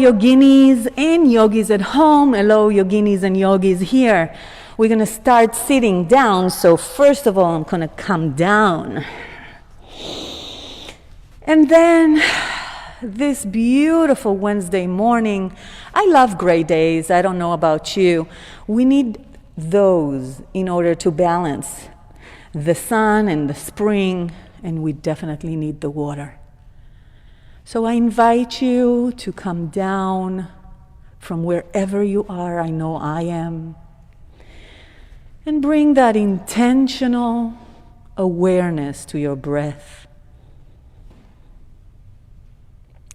yoginis and yogis at home. Hello, yoginis and yogis here. We're going to start sitting down. So first of all, I'm going to come down. And then this beautiful Wednesday morning, I love gray days. I don't know about you. We need those in order to balance the sun and the spring, and we definitely need the water. So I invite you to come down from wherever you are. I know I am. And bring that intentional awareness to your breath.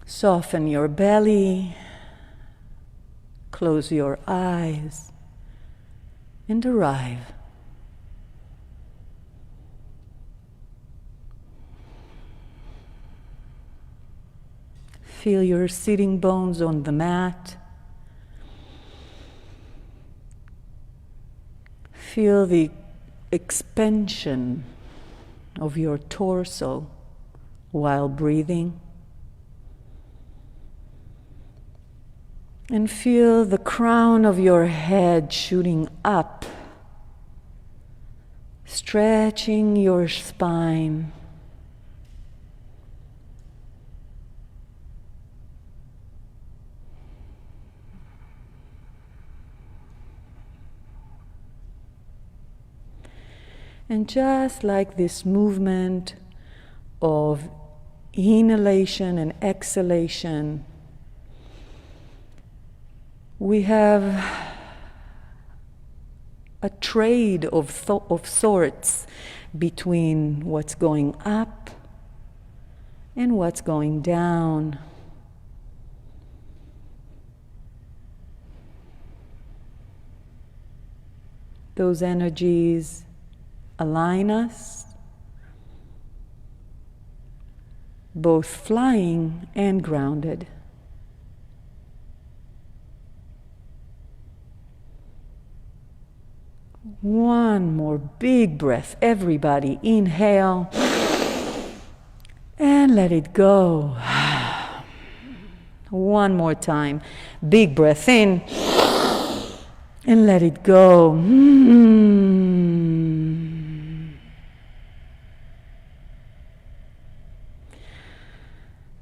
Soften your belly. Close your eyes. And arrive. Feel your sitting bones on the mat. Feel the expansion of your torso while breathing. And feel the crown of your head shooting up, stretching your spine. And just like this movement of inhalation and exhalation, we have a trade of sorts between what's going up and what's going down. Those energies align us, both flying and grounded. One more big breath, everybody. Inhale and let it go. One more time. Big breath in and let it go.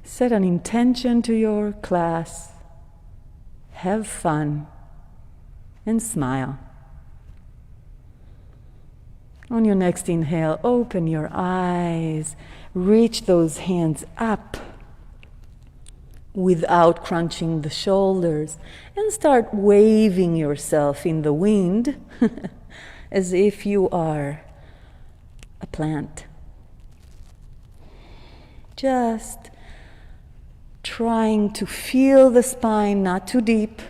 Set an intention to your class. Have fun and smile. On your next inhale, open your eyes, reach those hands up without crunching the shoulders, and start waving yourself in the wind as if you are a plant. Just trying to feel the spine, not too deep,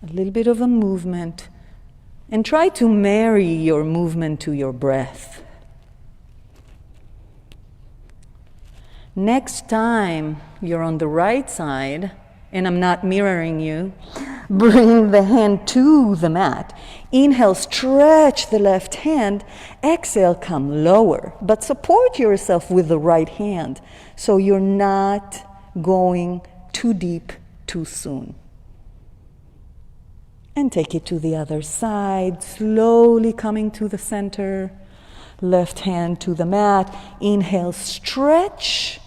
a little bit of a movement. And try to marry your movement to your breath. Next time you're on the right side, and I'm not mirroring you, bring the hand to the mat. Inhale, stretch the left hand. Exhale, come lower. But support yourself with the right hand so you're not going too deep too soon. And take it to the other side, slowly coming to the center. Left hand to the mat. Inhale, stretch.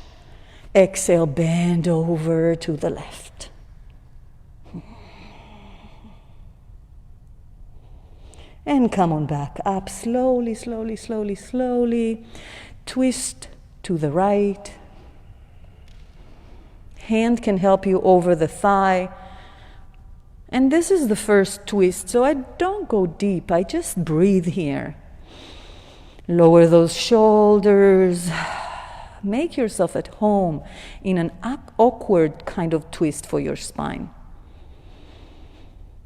Exhale, bend over to the left. And come on back up, slowly, slowly, slowly, slowly. Twist to the right. Hand can help you over the thigh. And this is the first twist, so I don't go deep, I just breathe here. Lower those shoulders. Make yourself at home in an awkward kind of twist for your spine.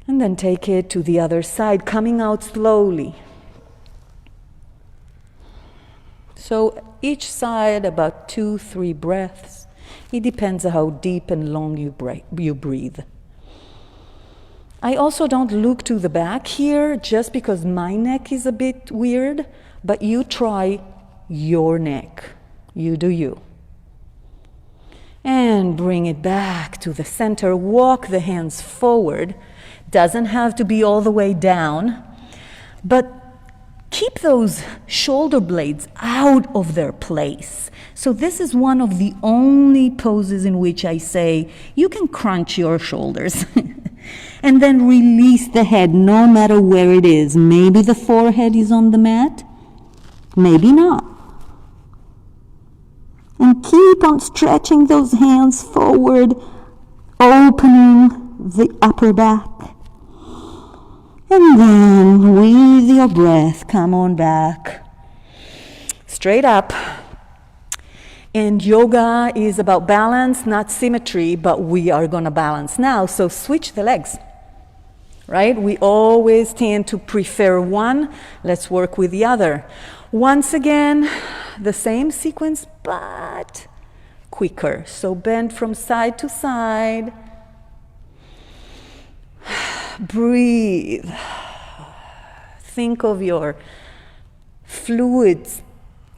And then take it to the other side, coming out slowly. So each side about 2-3 breaths. It depends on how deep and long you breathe. I also don't look to the back here just because my neck is a bit weird, but you try your neck. You do you. And bring it back to the center. Walk the hands forward. Doesn't have to be all the way down, but keep those shoulder blades out of their place. So this is one of the only poses in which I say you can crunch your shoulders. And then release the head no matter where it is. Maybe the forehead is on the mat, maybe not. And keep on stretching those hands forward, opening the upper back. And then with your breath, come on back, straight up. And yoga is about balance, not symmetry, but we are going to balance now. So switch the legs, right? We always tend to prefer one. Let's work with the other. Once again, the same sequence, but quicker. So bend from side to side. Breathe. Think of your fluids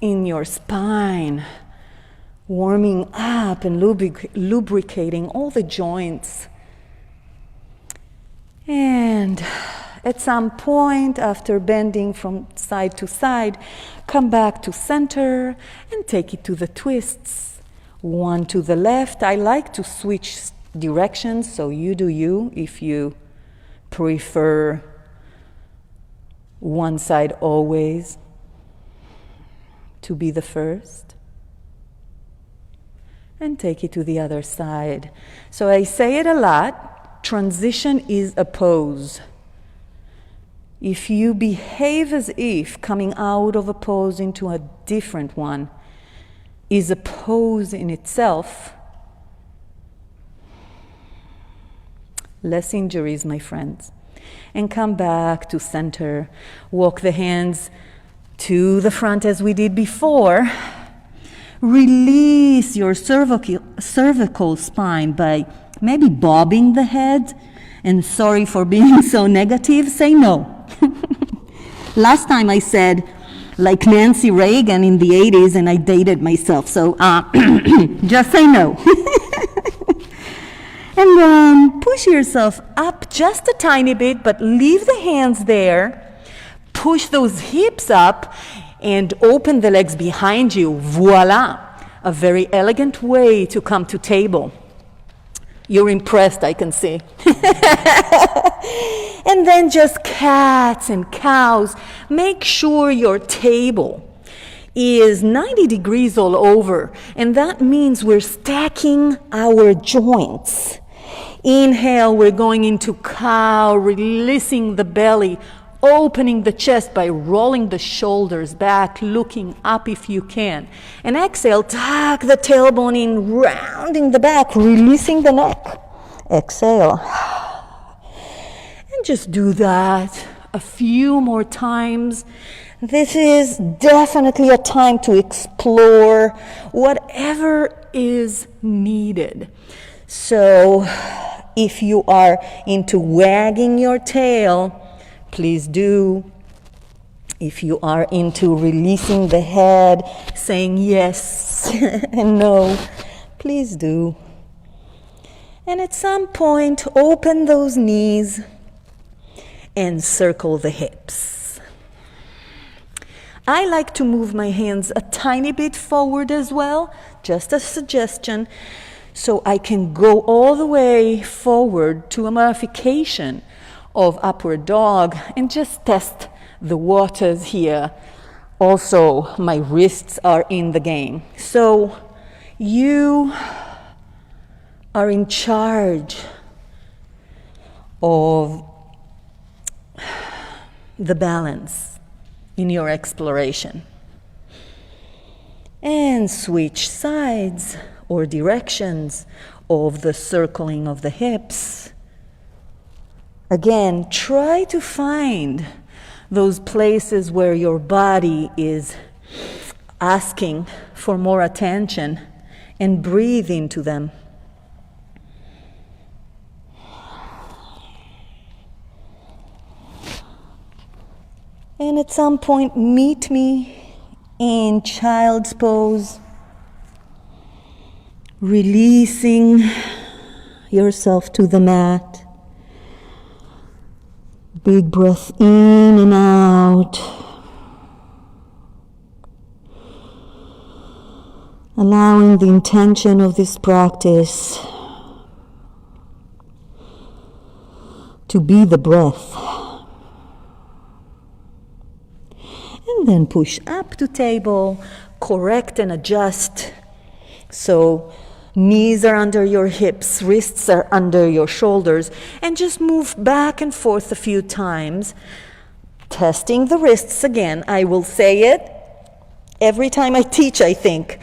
in your spine, warming up and lubricating all the joints. And at some point, after bending from side to side, come back to center and take it to the twists. One to the left. I like to switch directions, so you do you if you prefer one side always to be the first. And take it to the other side. So I say it a lot, transition is a pose. If you behave as if coming out of a pose into a different one is a pose in itself, less injuries, my friends. And come back to center. Walk the hands to the front as we did before. Release your cervical spine by maybe bobbing the head. And sorry for being so negative, say no. Last time I said, like Nancy Reagan in the 80s, and I dated myself. So just say no. And then push yourself up just a tiny bit, but leave the hands there. Push those hips up and open the legs behind you. Voila! A very elegant way to come to table. You're impressed, I can see. And then just cats and cows. Make sure your table is 90 degrees all over. And that means we're stacking our joints. Inhale, we're going into cow, releasing the belly, opening the chest by rolling the shoulders back, looking up if you can. And exhale, tuck the tailbone in, rounding the back, releasing the neck. Exhale. And just do that a few more times. This is definitely a time to explore whatever is needed. So if you are into wagging your tail, please do. If you are into releasing the head, saying yes and no, please do. And at some point, open those knees and circle the hips. I like to move my hands a tiny bit forward as well, just a suggestion, so I can go all the way forward to a modification of upward dog and just test the waters here. Also, my wrists are in the game. So you are in charge of the balance in your exploration. And switch sides or directions of the circling of the hips. Again, try to find those places where your body is asking for more attention and breathe into them. And at some point, meet me in child's pose. Releasing yourself to the mat. Big breath in and out. Allowing the intention of this practice to be the breath. And then push up to table, correct and adjust. So knees are under your hips, wrists are under your shoulders, and just move back and forth a few times. Testing the wrists again. I will say it every time I teach, I think.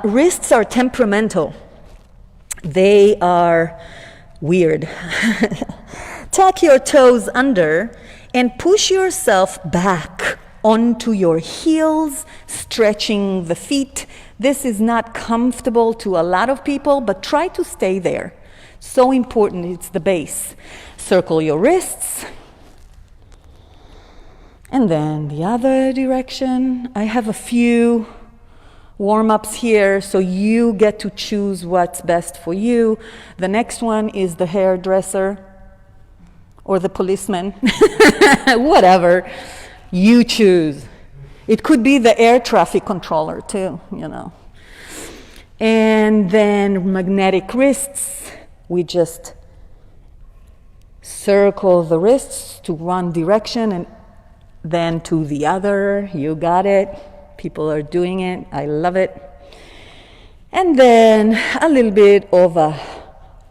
Wrists are temperamental. They are weird. Tuck your toes under and push yourself back onto your heels, stretching the feet. This is not comfortable to a lot of people, but try to stay there. So important, it's the base. Circle your wrists. And then the other direction. I have a few warm-ups here, so you get to choose what's best for you. The next one is the hairdresser or the policeman, whatever. You choose. It could be the air traffic controller too, you know. And then magnetic wrists. We just circle the wrists to one direction and then to the other. You got it. People are doing it. I love it. And then a little bit of a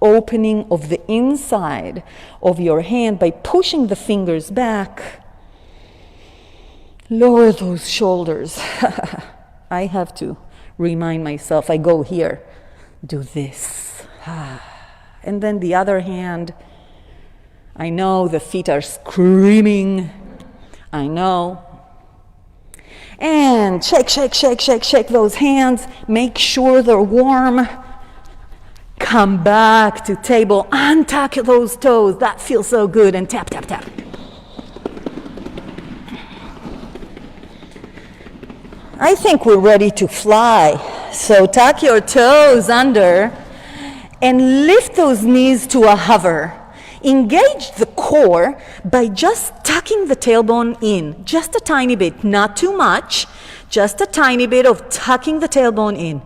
opening of the inside of your hand by pushing the fingers back. Lower those shoulders. I have to remind myself, I go here, do this. And then the other hand, I know the feet are screaming. I know. And shake, shake, shake, shake, shake those hands. Make sure they're warm. Come back to table. Untuck those toes. That feels so good. And tap, tap, tap. I think we're ready to fly. So tuck your toes under and lift those knees to a hover. Engage the core by just tucking the tailbone in, just a tiny bit, not too much, just a tiny bit of tucking the tailbone in.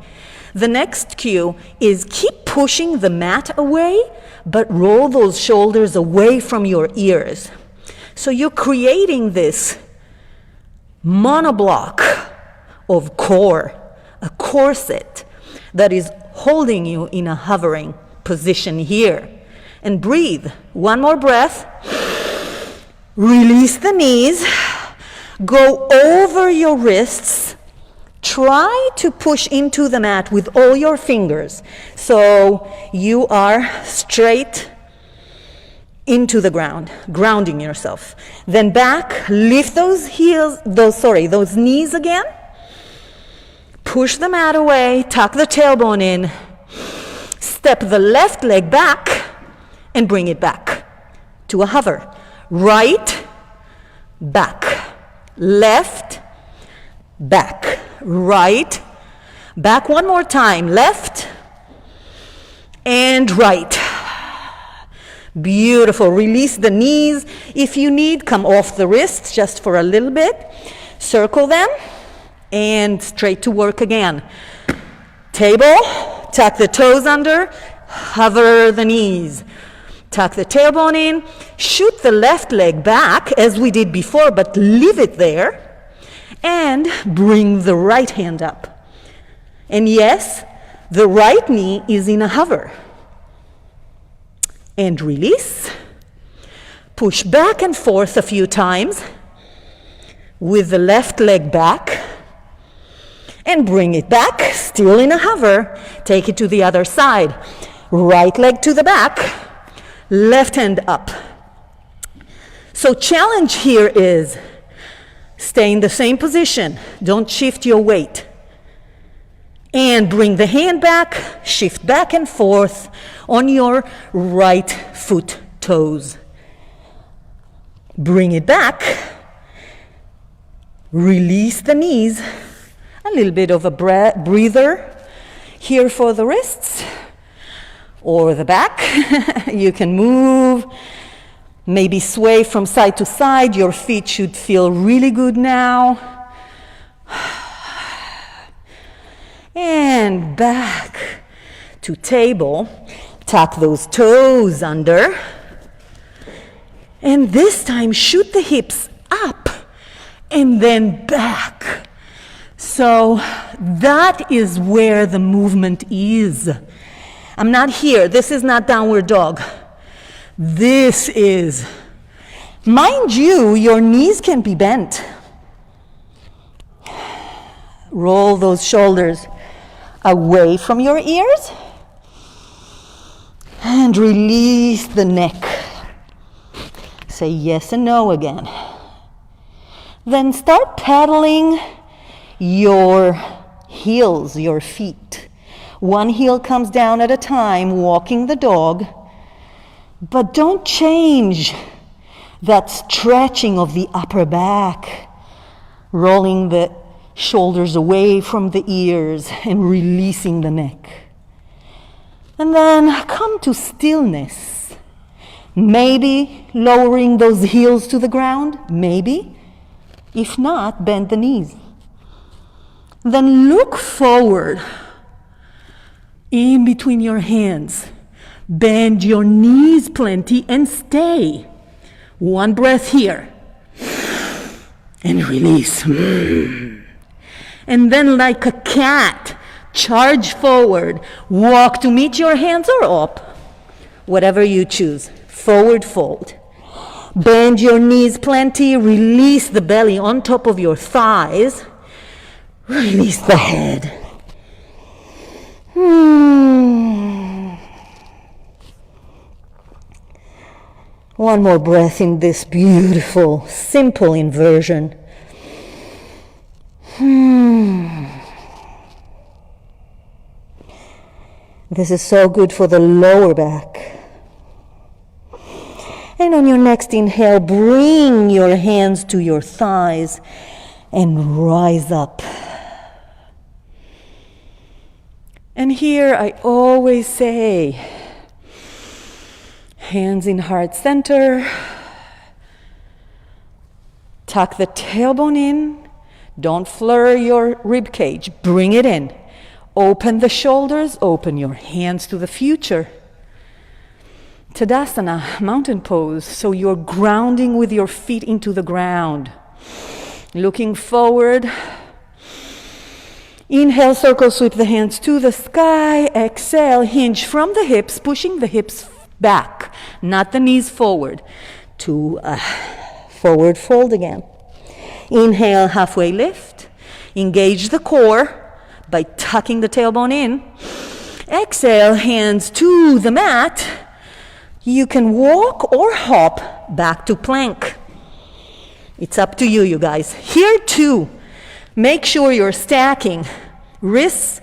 The next cue is keep pushing the mat away, but roll those shoulders away from your ears. So you're creating this monoblock of core, a corset that is holding you in a hovering position here. And breathe. One more breath. Release the knees. Go over your wrists. Try to push into the mat with all your fingers. So you are straight into the ground, grounding yourself. Then back, lift those those knees again. Push the mat away, tuck the tailbone in. Step the left leg back. And bring it back to a hover. Right, back, left, back, right, back one more time, left, and right. Beautiful. Release the knees. If you need, come off the wrists just for a little bit. Circle them, and straight to work again. Table, tuck the toes under, hover the knees. Tuck the tailbone in, shoot the left leg back as we did before, but leave it there, and bring the right hand up. And yes, the right knee is in a hover. And release. Push back and forth a few times with the left leg back, and bring it back, still in a hover. Take it to the other side. Right leg to the back. Left hand up. So challenge here is stay in the same position. Don't shift your weight. And bring the hand back, shift back and forth on your right foot toes. Bring it back. Release the knees. A little bit of a breather. Here for the wrists or the back. You can move, maybe sway from side to side. Your feet should feel really good now. And back to table. Tuck those toes under. And this time shoot the hips up and then back. So that is where the movement is. I'm not here. This is not downward dog. This is, mind you, your knees can be bent. Roll those shoulders away from your ears and release the neck. Say yes and no again. Then start pedaling your heels, your feet. One heel comes down at a time, walking the dog. But don't change that stretching of the upper back, rolling the shoulders away from the ears and releasing the neck. And then come to stillness. Maybe lowering those heels to the ground, maybe. If not, bend the knees. Then look forward in between your hands. Bend your knees plenty and stay. One breath here. And release. And then like a cat, charge forward. Walk to meet your hands or up. Whatever you choose. Forward fold. Bend your knees plenty. Release the belly on top of your thighs. Release the head. One more breath in this beautiful, simple inversion. This is so good for the lower back. And on your next inhale, bring your hands to your thighs and rise up. And here I always say, hands in heart center. Tuck the tailbone in. Don't flare your rib cage. Bring it in. Open the shoulders. Open your hands to the future. Tadasana, mountain pose. So you're grounding with your feet into the ground. Looking forward. Inhale, circle, sweep the hands to the sky. Exhale, hinge from the hips, pushing the hips back, not the knees forward. To forward fold again. Inhale, halfway lift. Engage the core by tucking the tailbone in. Exhale, hands to the mat. You can walk or hop back to plank. It's up to you, you guys. Here too, make sure you're stacking wrists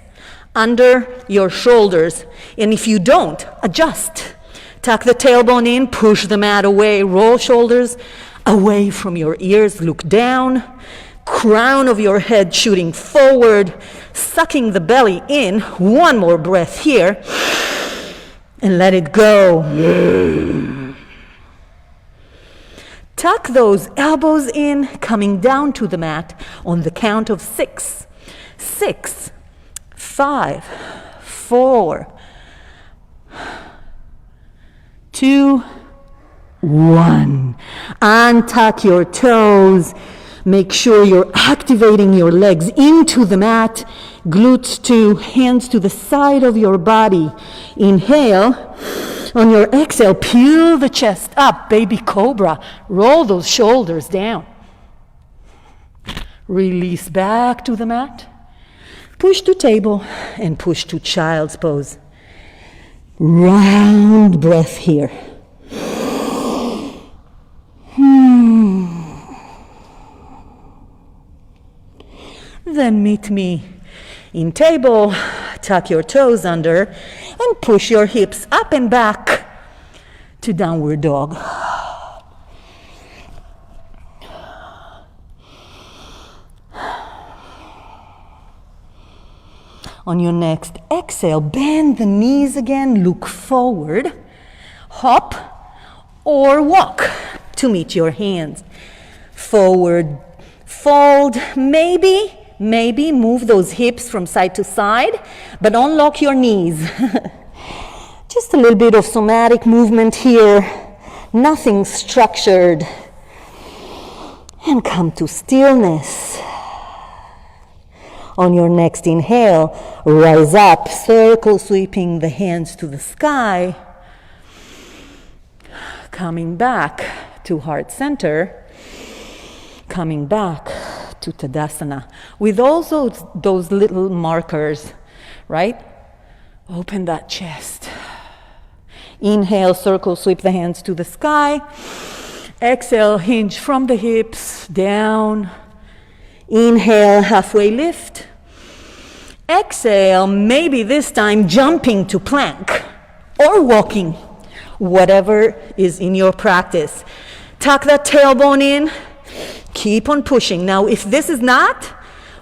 under your shoulders. And if you don't, adjust. Tuck the tailbone in, push the mat away, roll shoulders away from your ears, look down, crown of your head shooting forward, sucking the belly in. One more breath here, and let it go. Tuck those elbows in, coming down to the mat on the count of 6. 6, 5, 4, 2, 1. Untuck your toes. Make sure you're activating your legs into the mat. Glutes to hands to the side of your body. Inhale. On your exhale, peel the chest up, baby cobra. Roll those shoulders down. Release back to the mat. Push to table and push to child's pose. Round breath here. Then meet me in table. Tuck your toes under and push your hips up and back to downward dog. On your next exhale, bend the knees again, look forward, hop or walk to meet your hands. Forward, fold, maybe move those hips from side to side, but unlock your knees. Just a little bit of somatic movement here, nothing structured. And come to stillness. On your next inhale, rise up, circle sweeping the hands to the sky. Coming back to heart center. Coming back to Tadasana. With also those little markers, right? Open that chest. Inhale, circle sweep the hands to the sky. Exhale, hinge from the hips down. Inhale, halfway lift. Exhale, maybe this time jumping to plank or walking, whatever is in your practice. Tuck that tailbone in, keep on pushing. Now, if this is not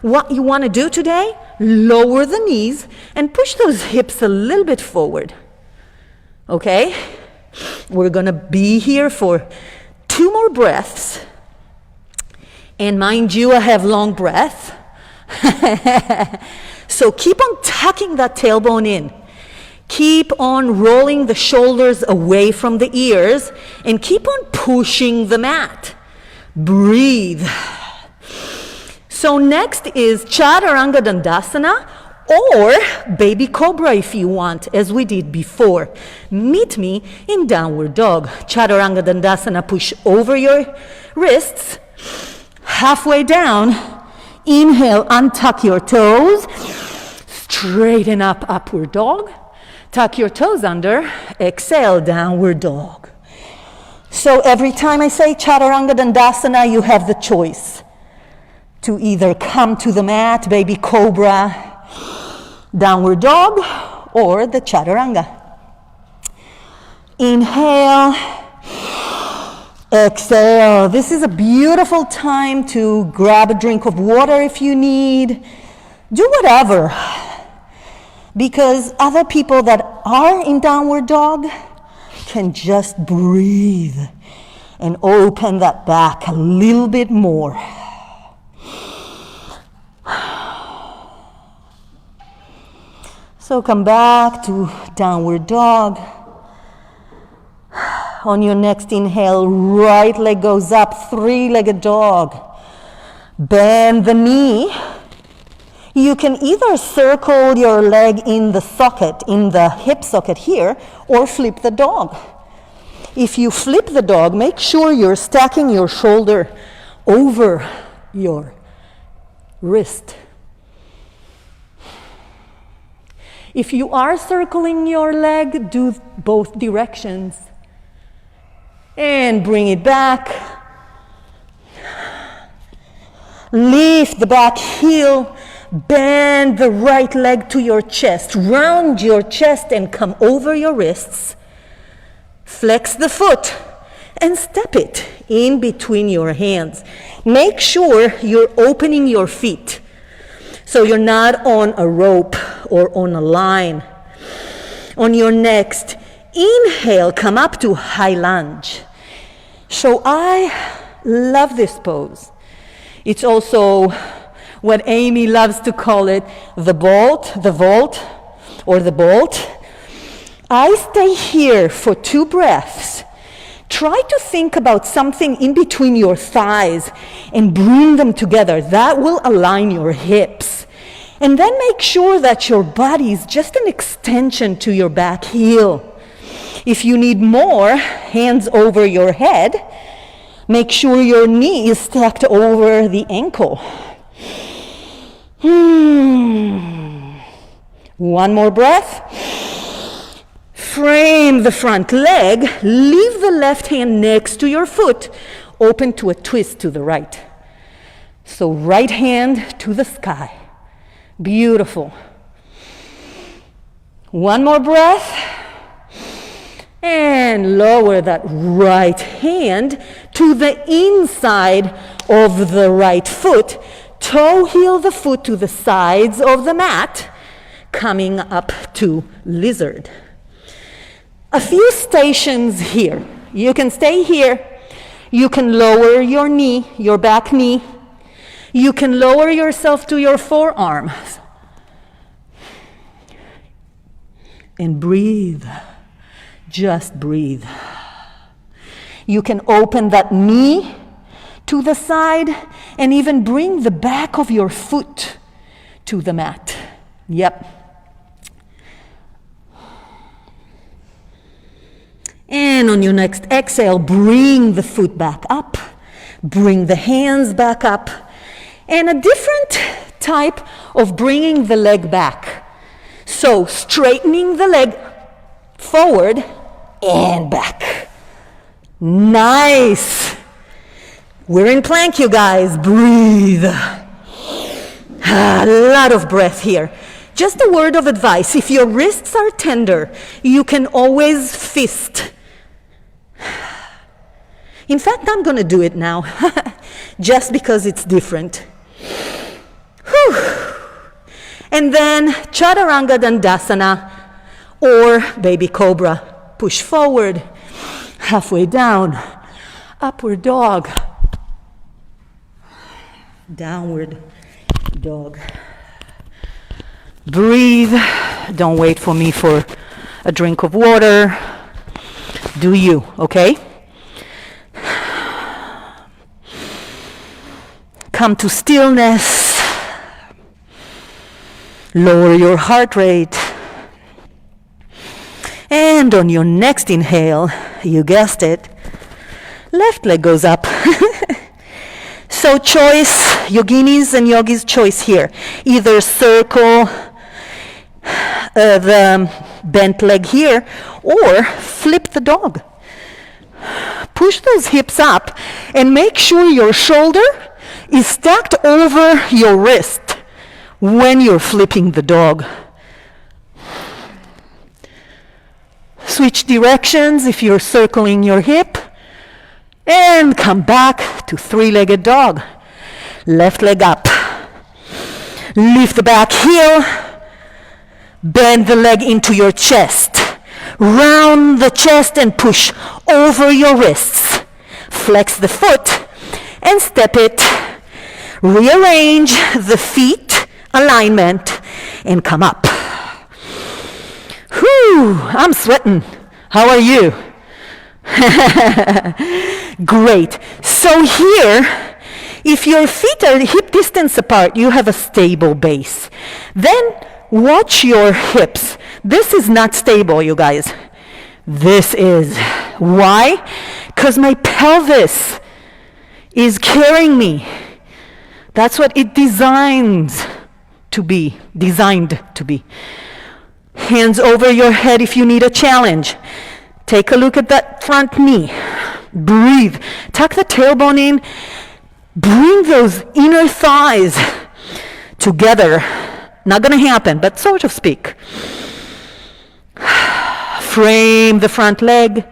what you want to do today, lower the knees and push those hips a little bit forward. Okay? We're going to be here for 2 more breaths. And mind you, I have long breath. So keep on tucking that tailbone in. Keep on rolling the shoulders away from the ears and keep on pushing the mat. Breathe. So next is Chaturanga Dandasana or Baby Cobra if you want, as we did before. Meet me in Downward Dog. Chaturanga Dandasana, push over your wrists. Halfway down, inhale, untuck your toes. Straighten up, Upward Dog. Tuck your toes under. Exhale, Downward Dog. So every time I say Chaturanga Dandasana, you have the choice to either come to the mat, Baby Cobra, Downward Dog, or the Chaturanga. Inhale, exhale. This is a beautiful time to grab a drink of water if you need. Do whatever. Because other people that are in Downward Dog can just breathe and open that back a little bit more. So come back to Downward Dog. On your next inhale, right leg goes up, 3-legged dog. Bend the knee. You can either circle your leg in the socket, in the hip socket here, or flip the dog. If you flip the dog, make sure you're stacking your shoulder over your wrist. If you are circling your leg, do both directions. And bring it back. Lift the back heel. Bend the right leg to your chest. Round your chest and come over your wrists. Flex the foot and step it in between your hands. Make sure you're opening your feet so you're not on a rope or on a line. On your next inhale, come up to high lunge. So I love this pose. It's also what Amy loves to call it, the vault, or the bolt. I stay here for 2 breaths. Try to think about something in between your thighs and bring them together. That will align your hips. And then make sure that your body is just an extension to your back heel. If you need more, hands over your head. Make sure your knee is stacked over the ankle. One more breath. Frame the front leg. Leave the left hand next to your foot. Open to a twist to the right. So right hand to the sky. Beautiful. One more breath. And lower that right hand to the inside of the right foot. Toe heel the foot to the sides of the mat. coming up to lizard. A few stations here. You can stay here. You can lower your knee, your back knee. You can lower yourself to your forearms. And breathe. Just breathe. You can open that knee to the side and even bring the back of your foot to the mat. Yep. And on your next exhale, bring the foot back up. Bring the hands back up. And a different type of bringing the leg back. So straightening the leg forward and back. Nice. We're in plank, you guys. Breathe. A lot of breath here. Just a word of advice. If your wrists are tender, you can always fist. In fact, I'm going to do it now, just because it's different. Whew. And then Chaturanga Dandasana, or baby cobra. Push forward, halfway down, upward dog, downward dog. Breathe. Don't wait for me for a drink of water. Do you, okay? Come to stillness. Lower your heart rate. And on your next inhale, you guessed it, left leg goes up. So choice, yoginis and yogis choice here. Either circle the bent leg here or flip the dog. Push those hips up and make sure your shoulder is stacked over your wrist when you're flipping the dog. Switch directions if you're circling your hip. And come back to three-legged dog. Left leg up. Lift the back heel. Bend the leg into your chest. Round the chest and push over your wrists. Flex the foot and step it. Rearrange the feet alignment and come up. Whew, I'm sweating. How are you? Great. So here, if your feet are hip distance apart, you have a stable base. Then watch your hips. This is not stable, you guys. This is. Why? Because my pelvis is carrying me. That's what it designed to be. Hands over your head if you need a challenge. Take a look at that front knee. Breathe. Tuck the tailbone in. Bring those inner thighs together. Not going to happen, but so to speak. Frame the front leg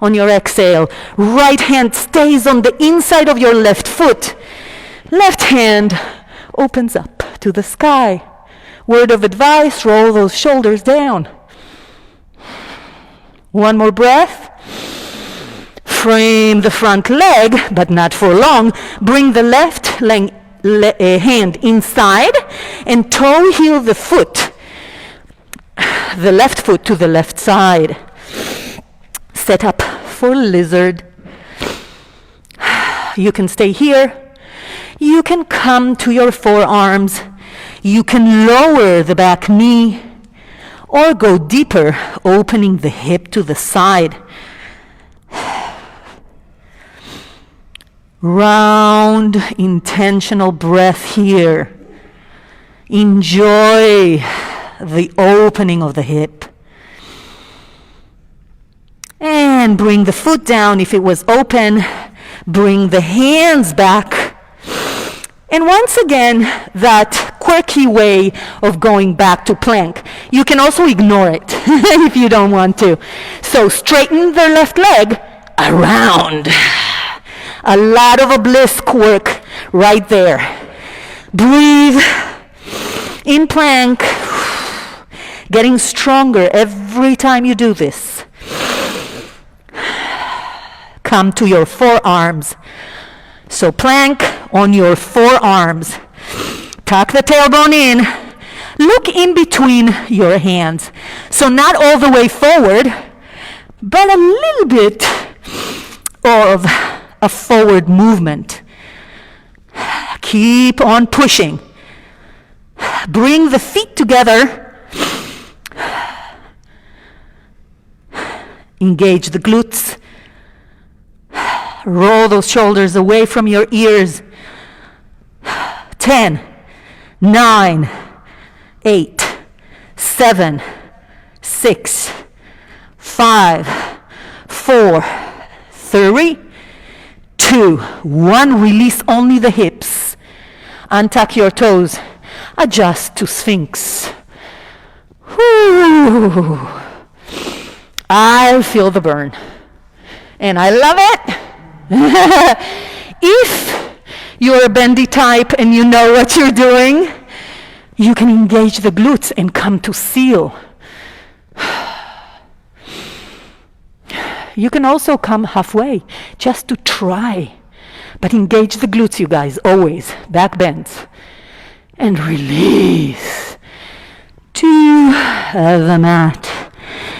on your exhale. Right hand stays on the inside of your left foot. Left hand opens up to the sky. Word of advice, roll those shoulders down. One more breath. Frame the front leg, but not for long. Bring the left hand inside and toe heel the foot. The left foot to the left side. Set up for lizard. You can stay here. You can come to your forearms. You can lower the back knee or go deeper, opening the hip to the side. Round, intentional breath here. Enjoy the opening of the hip. And bring the foot down if it was open. Bring the hands back. And once again, that quirky way of going back to plank. You can also ignore it if you don't want to. So straighten the left leg around. A lot of obelisk work right there. Breathe in plank. getting stronger every time you do this. Come to your forearms. So plank on your forearms. Tuck the tailbone in. Look in between your hands. So not all the way forward, but a little bit of a forward movement. Keep on pushing. Bring the feet together. Engage the glutes. Roll those shoulders away from your ears. 10, 9, 8, 7, 6, 5, 4, 3, 2, 1. Release only the hips. Untuck your toes. Adjust to Sphinx. Whew. I feel the burn. And I love it. If you're a bendy type and you know what you're doing, you can engage the glutes and come to seal. You can also come halfway, just to try. But engage the glutes, you guys, always. Back bends. And release to the mat.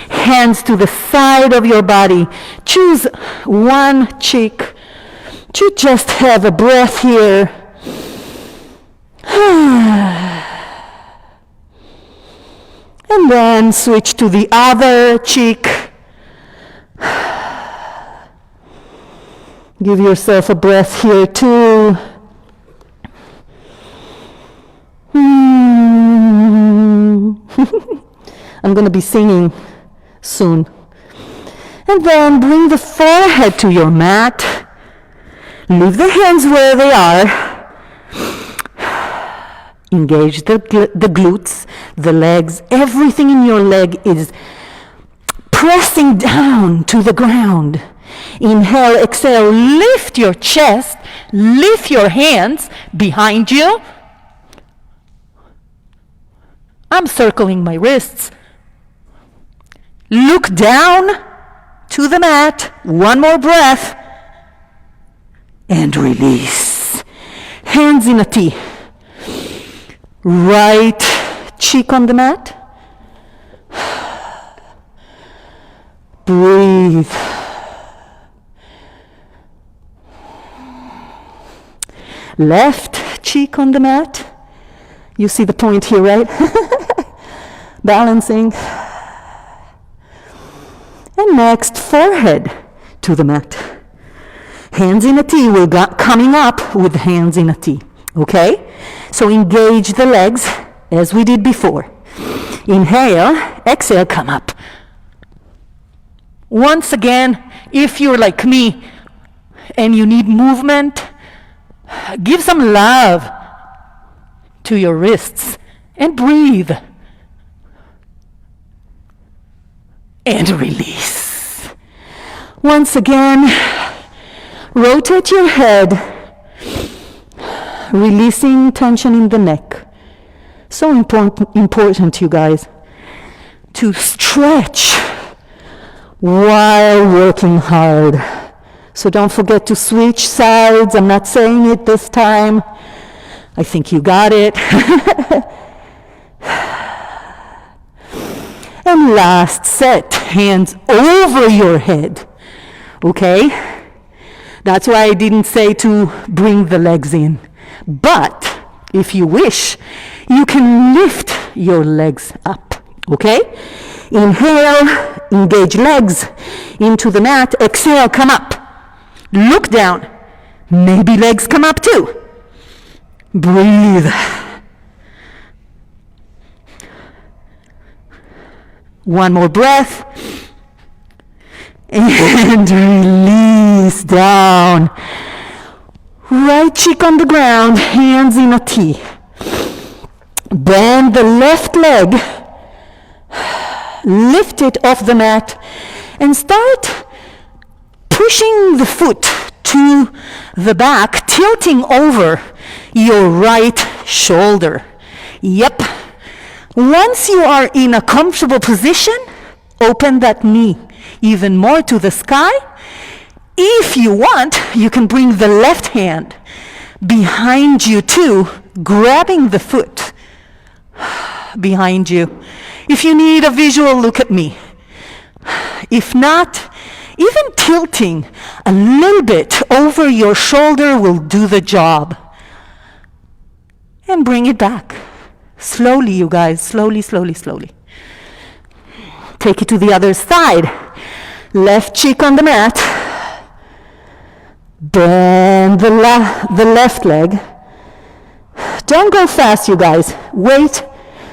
Hands to the side of your body. Choose one cheek to just have a breath here. And then switch to the other cheek. Give yourself a breath here too. I'm going to be singing soon. And then bring the forehead to your mat. Leave the hands where they are. Engage the glutes, the legs. Everything in your leg is pressing down to the ground. Inhale, exhale, lift your chest, lift your hands behind you. I'm circling my wrists. Look down to the mat. One more breath. And release. Hands in a T. Right cheek on the mat. Breathe. Left cheek on the mat. You see the point here, right? Balancing. And next, forehead to the mat. Hands in a T. We're coming up with hands in a T. Okay? So engage the legs as we did before. Inhale, exhale, come up. Once again, if you're like me and you need movement, give some love to your wrists and breathe. And release. Once again, rotate your head, releasing tension in the neck. So important, you guys, to stretch while working hard. So don't forget to switch sides. I'm not saying it this time. I think you got it. And last set, hands over your head. Okay? That's why I didn't say to bring the legs in. But if you wish, you can lift your legs up. Okay? Inhale, engage legs into the mat. Exhale, come up. Look down. Maybe legs come up too. Breathe. One more breath. And release down. Right cheek on the ground, hands in a T. Bend the left leg. Lift it off the mat and start pushing the foot to the back, tilting over your right shoulder. Yep. Once you are in a comfortable position, open that knee even more to the sky. If you want, you can bring the left hand behind you too, grabbing the foot behind you. If you need a visual, look at me. If not, even tilting a little bit over your shoulder will do the job. And bring it back. Slowly, you guys, slowly, slowly, slowly. Take it to the other side. Left cheek on the mat. Bend the left leg. Don't go fast, you guys. Wait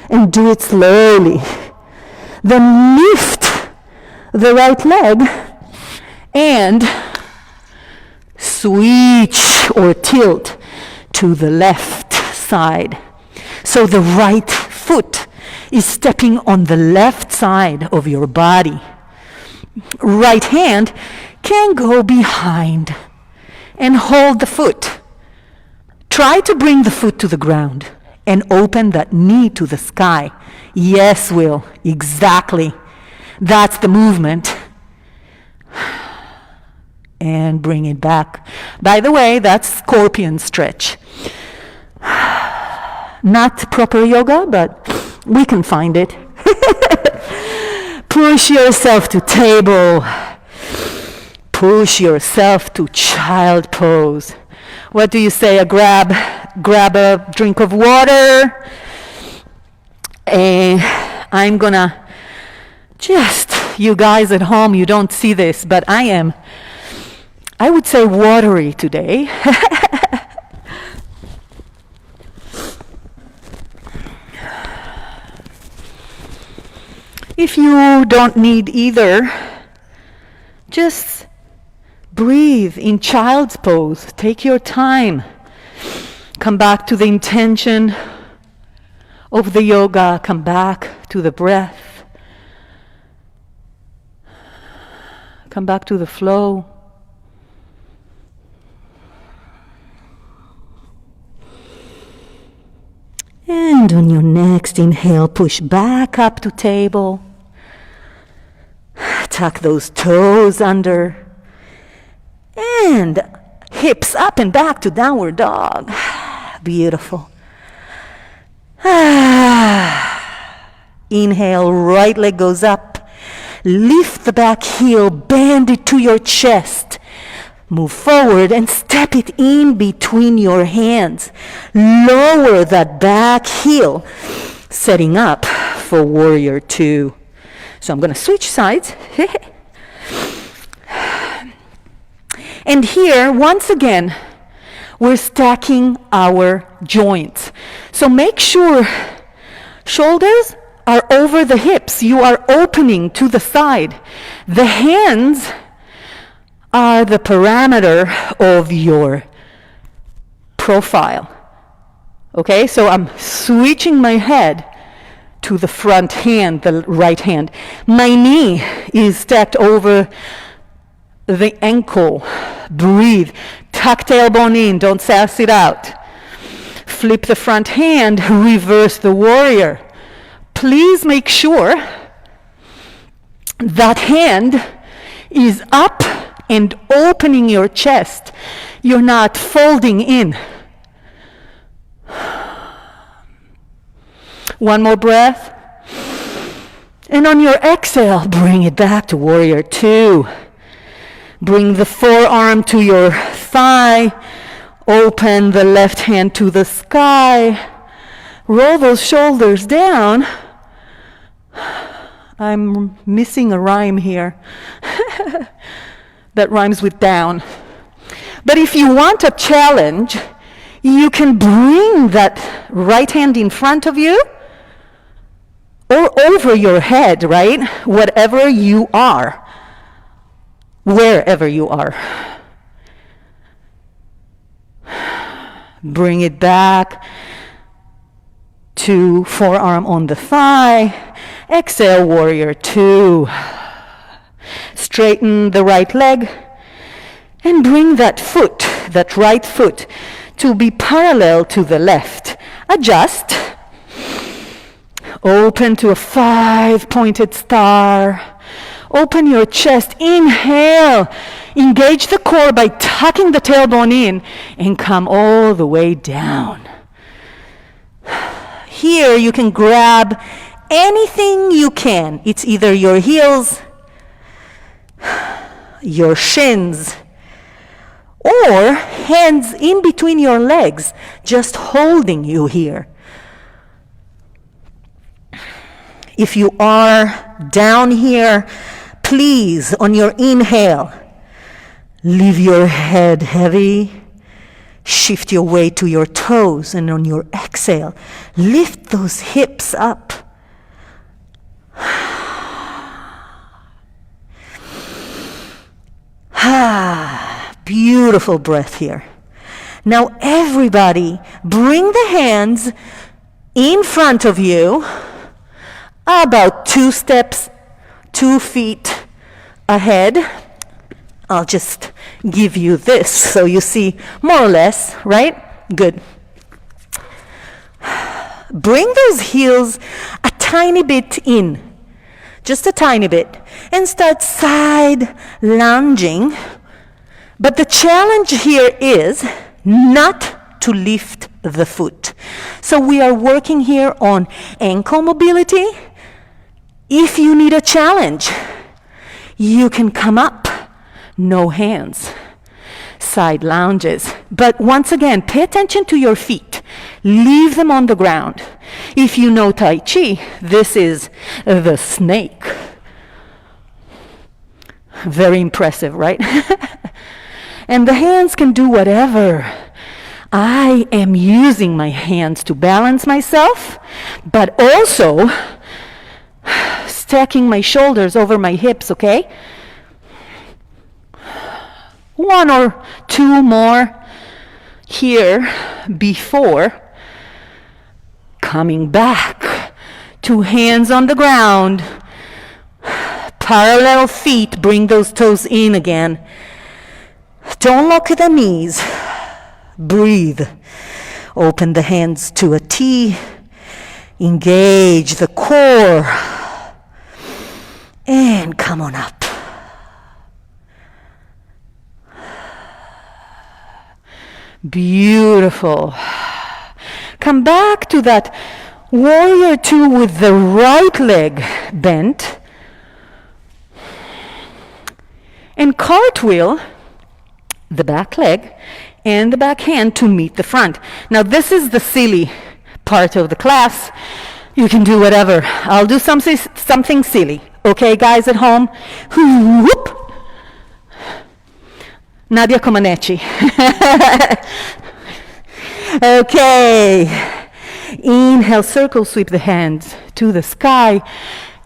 and do it slowly. Then lift the right leg and switch or tilt to the left side. So the right foot is stepping on the left side of your body. Right hand can go behind and hold the foot. Try to bring the foot to the ground and open that knee to the sky. Yes, Will, exactly. That's the movement. And bring it back. By the way, that's scorpion stretch. Not proper yoga, but we can find it. Push yourself to table. Push yourself to child pose. What do you say? Grab a drink of water. I'm gonna you guys at home, you don't see this, but I would say watery today. If you don't need either, just breathe in child's pose. Take your time. Come back to the intention of the yoga. Come back to the breath. Come back to the flow. And on your next inhale, push back up to table. Tuck those toes under. And hips up and back to downward dog. Beautiful. Inhale, right leg goes up. Lift the back heel, bend it to your chest. Move forward and step it in between your hands. Lower that back heel, setting up for warrior two. So I'm going to switch sides. And here, once again, we're stacking our joints. So make sure shoulders are over the hips. You are opening to the side. The hands are the parameter of your profile. Okay, so I'm switching my head to the front hand, the right hand. My knee is stacked over the ankle. Breathe. Tuck tailbone in, don't sass it out. Flip the front hand, reverse the warrior. Please make sure that hand is up and opening your chest. You're not folding in. One more breath. And on your exhale, bring it back to warrior two. Bring the forearm to your thigh. Open the left hand to the sky. Roll those shoulders down. I'm missing a rhyme here. That rhymes with down. But if you want a challenge, you can bring that right hand in front of you or over your head, right? Whatever you are, wherever you are. Bring it back to forearm on the thigh. Exhale, warrior two. Straighten the right leg and bring that foot, that right foot, to be parallel to the left. Adjust. Open to a 5-pointed star. Open your chest. Inhale. Engage the core by tucking the tailbone in and come all the way down. Here you can grab anything you can. It's either your heels, your shins, or hands in between your legs, just holding you here. If you are down here, please, on your inhale, leave your head heavy. Shift your weight to your toes, and on your exhale, lift those hips up. Beautiful breath here. Now everybody, bring the hands in front of you, about 2 steps, 2 feet ahead. I'll just give you this so you see more or less, right? Good. Bring those heels a tiny bit in, just a tiny bit, and start side lunging. But the challenge here is not to lift the foot. So we are working here on ankle mobility. If you need a challenge, you can come up, no hands, side lunges. But once again, pay attention to your feet. Leave them on the ground. If you know Tai Chi, this is the snake. Very impressive, right? And the hands can do whatever. I am using my hands to balance myself, but also stacking my shoulders over my hips, okay? 1 or 2 more here before coming back to hands on the ground. Parallel feet, bring those toes in again. Don't lock the knees. Breathe. Open the hands to a T. Engage the core. And come on up. Beautiful. Come back to that warrior 2 with the right leg bent. And cartwheel the back leg and the back hand to meet the front. Now this is the silly part of the class. You can do whatever. I'll do something silly. Okay, guys at home? Whoop. Nadia Comaneci. Okay. Inhale, circle sweep the hands to the sky.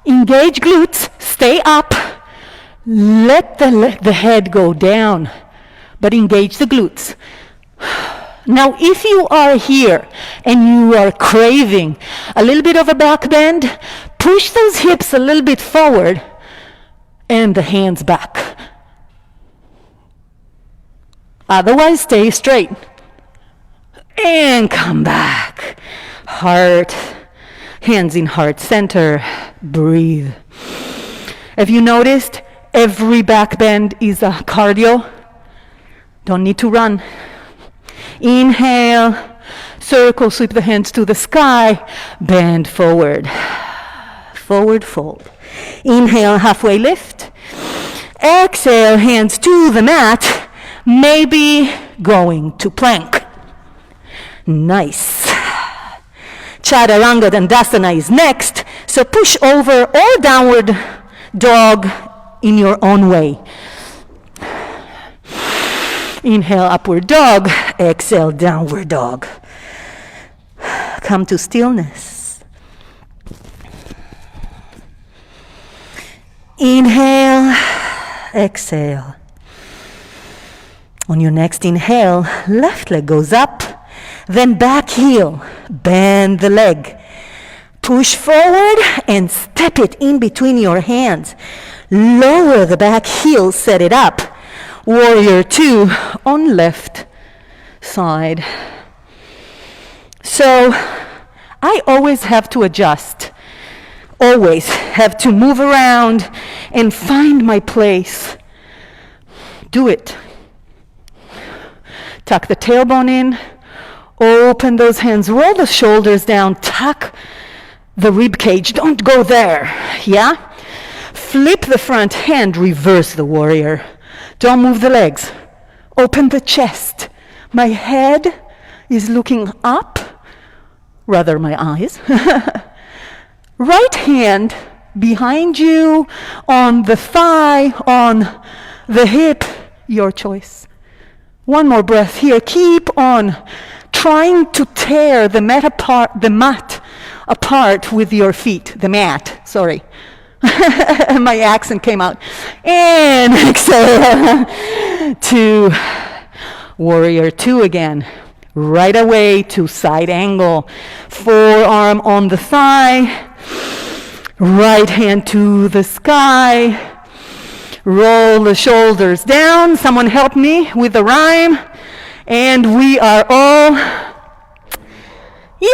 Engage glutes. Stay up. Let the head go down, but engage the glutes. Now, if you are here and you are craving a little bit of a back bend, push those hips a little bit forward and the hands back. Otherwise, stay straight. And come back. Heart, hands in heart center. Breathe. Have you noticed every back bend is a cardio? Don't need to run. Inhale, circle, sweep the hands to the sky, bend forward. Forward fold. Inhale, halfway lift. Exhale, hands to the mat, maybe going to plank. Nice. Chaturanga Dandasana is next, so push over or downward dog in your own way. Inhale, upward dog. Exhale, downward dog. Come to stillness. Inhale, exhale. On your next inhale, left leg goes up, then back heel. Bend the leg. Push forward and step it in between your hands. Lower the back heel, set it up. Warrior 2 on left side. So I always have to adjust always have to move around and find my place. Do it. Tuck the tailbone in, open those hands, roll the shoulders down, tuck the rib cage, don't go there, yeah? Flip the front hand, reverse the warrior. Don't move the legs. Open the chest. My head is looking up, rather my eyes. Right hand behind you, on the thigh, on the hip, your choice. One more breath here. Keep on trying to tear the mat apart with your feet. The mat, sorry. My accent came out. And exhale to warrior 2 again. Right away to side angle. Forearm on the thigh. Right hand to the sky. Roll the shoulders down. Someone help me with the rhyme. And we are all, yay!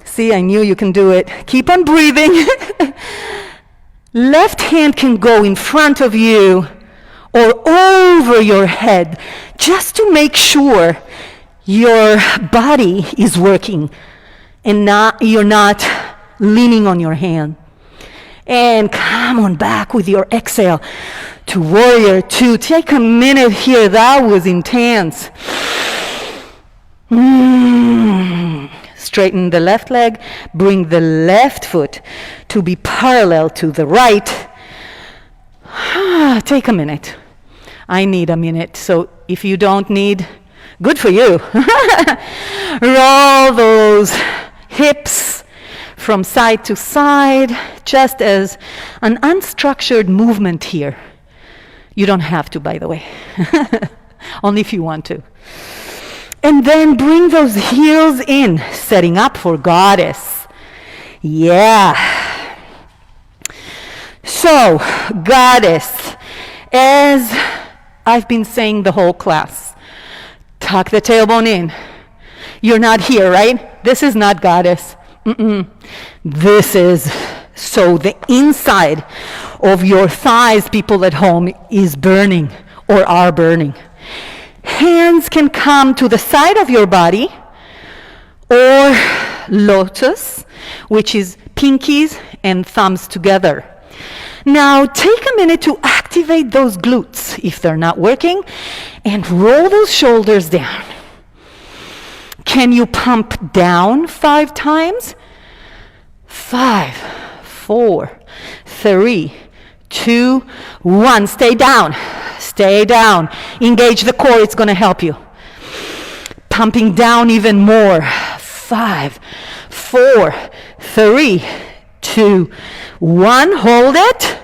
See, I knew you can do it. Keep on breathing. Left hand can go in front of you or over your head, just to make sure your body is working and you're not leaning on your hand. And come on back with your exhale to warrior 2. Take a minute here. That was intense. Straighten the left leg. Bring the left foot to be parallel to the right. Take a minute. I need a minute. So if you don't need, good for you. Roll those hips from side to side, just as an unstructured movement here. You don't have to, by the way. Only if you want to. And then bring those heels in, setting up for goddess. Yeah. So, goddess, as I've been saying the whole class, tuck the tailbone in. You're not here, right? This is not goddess. This is, so the inside of your thighs, people at home, is burning or are burning. Hands can come to the side of your body, or lotus, which is pinkies and thumbs together. Now take a minute to activate those glutes if they're not working, and roll those shoulders down. Can you pump down 5 times? 5, 4, 3, 2, 1. Stay down. Stay down. Engage the core. It's going to help you. Pumping down even more. 5, 4, 3, 2, 1. Hold it.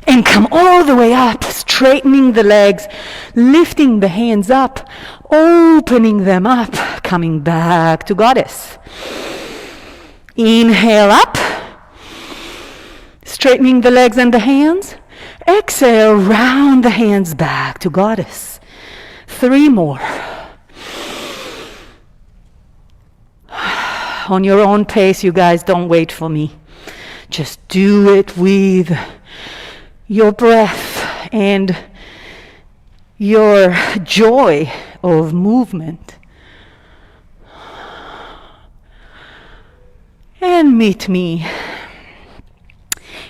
And come all the way up, straightening the legs, lifting the hands up, opening them up, coming back to goddess. Inhale up, straightening the legs and the hands. Exhale, round the hands back to goddess. 3 more. On your own pace, you guys, don't wait for me. Just do it with your breath and your joy of movement. And meet me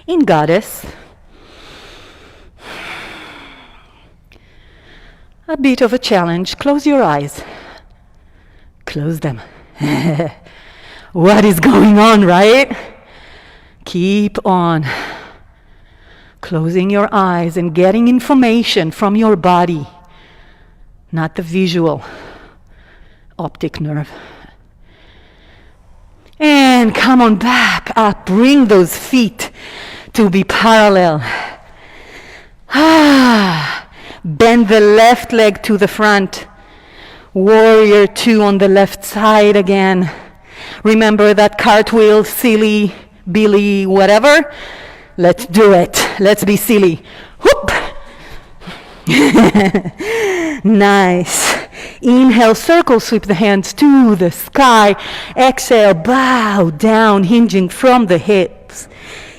in goddess. A bit of a challenge. Close your eyes. Close them. What is going on, right? Keep on closing your eyes and getting information from your body, not the visual, optic nerve. And come on back up. Bring those feet to be parallel. Bend the left leg to the front. Warrior 2 on the left side again. Remember that cartwheel, silly, Billy, whatever? Let's do it. Let's be silly. Whoop! Nice. Inhale, circle sweep the hands to the sky. Exhale, bow down, hinging from the hips.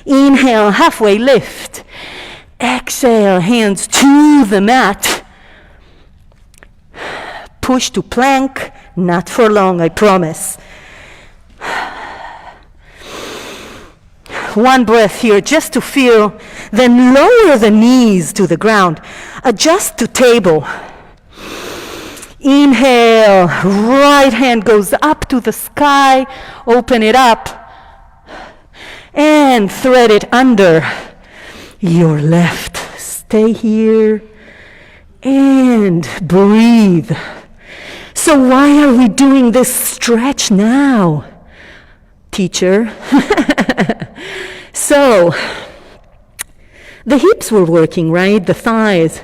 Inhale, halfway lift. Exhale, hands to the mat. Push to plank, not for long, I promise. One breath here just to feel, then lower the knees to the ground. Adjust to table. Inhale, right hand goes up to the sky, open it up, and thread it under your left. Stay here and breathe. So why are we doing this stretch now, teacher? So, the hips were working, right? The thighs.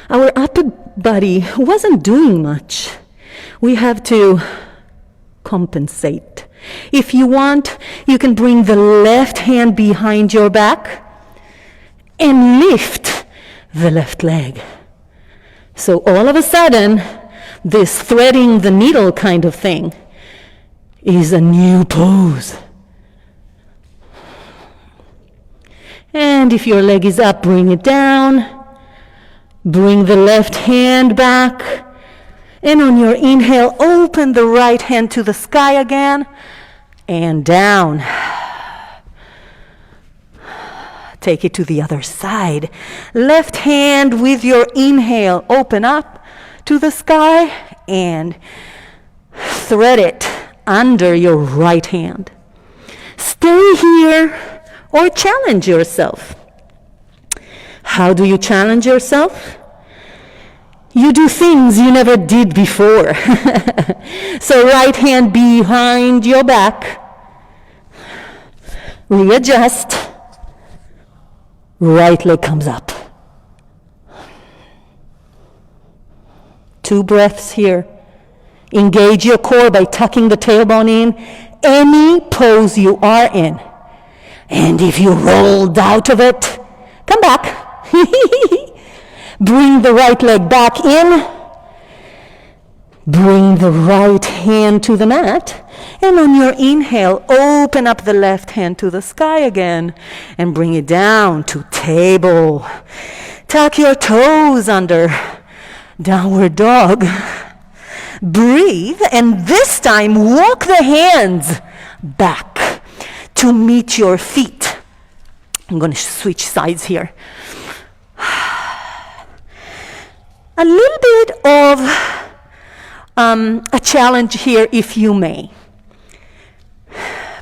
Our upper body wasn't doing much. We have to compensate. If you want, you can bring the left hand behind your back and lift the left leg. So all of a sudden, this threading the needle kind of thing is a new pose. And if your leg is up, bring it down. Bring the left hand back. And on your inhale, open the right hand to the sky again. And down. Take it to the other side. Left hand with your inhale, open up to the sky. And thread it under your right hand. Stay here. Or challenge yourself. How do you challenge yourself? You do things you never did before. So right hand behind your back. Readjust. Right leg comes up. 2 breaths here. Engage your core by tucking the tailbone in. Any pose you are in. And if you rolled out of it, come back. Bring the right leg back in. Bring the right hand to the mat. And on your inhale, open up the left hand to the sky again. And bring it down to table. Tuck your toes under. Downward dog. Breathe. And this time, walk the hands back to meet your feet. I'm going to switch sides here. A little bit of a challenge here, if you may.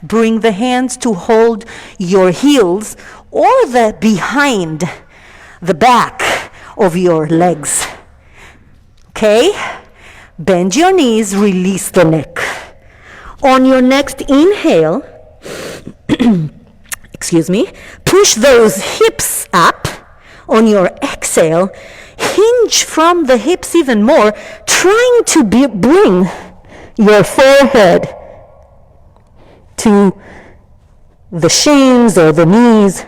Bring the hands to hold your heels or the behind the back of your legs. Okay? Bend your knees, release the neck. On your next inhale, excuse me, push those hips up. On your exhale, hinge from the hips even more, trying to bring your forehead to the shins or the knees.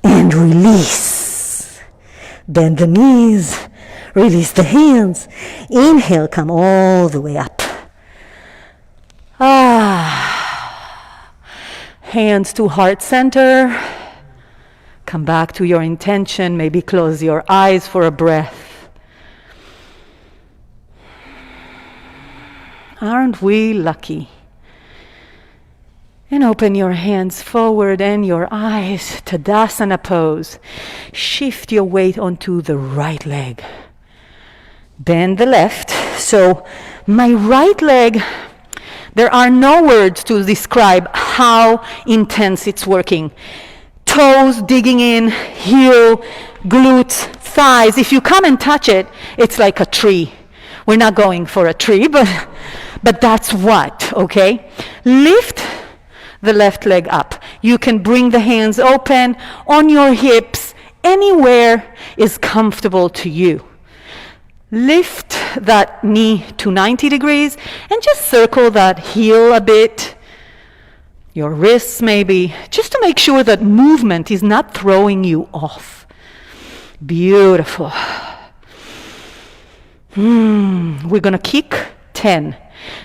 And release. Bend the knees, release the hands. Inhale, come all the way up. Hands to heart center. Come back to your intention. Maybe close your eyes for a breath. Aren't we lucky? And open your hands forward and your eyes. Tadasana pose. Shift your weight onto the right leg. Bend the left. So my right leg, there are no words to describe how intense it's working. Toes digging in, heel, glutes, thighs. If you come and touch it, it's like a tree. We're not going for a tree, but that's what, okay? Lift the left leg up. You can bring the hands open on your hips. Anywhere is comfortable to you. Lift that knee to 90 degrees and just circle that heel a bit. Your wrists maybe, just to make sure that movement is not throwing you off. Beautiful. We're gonna kick 10.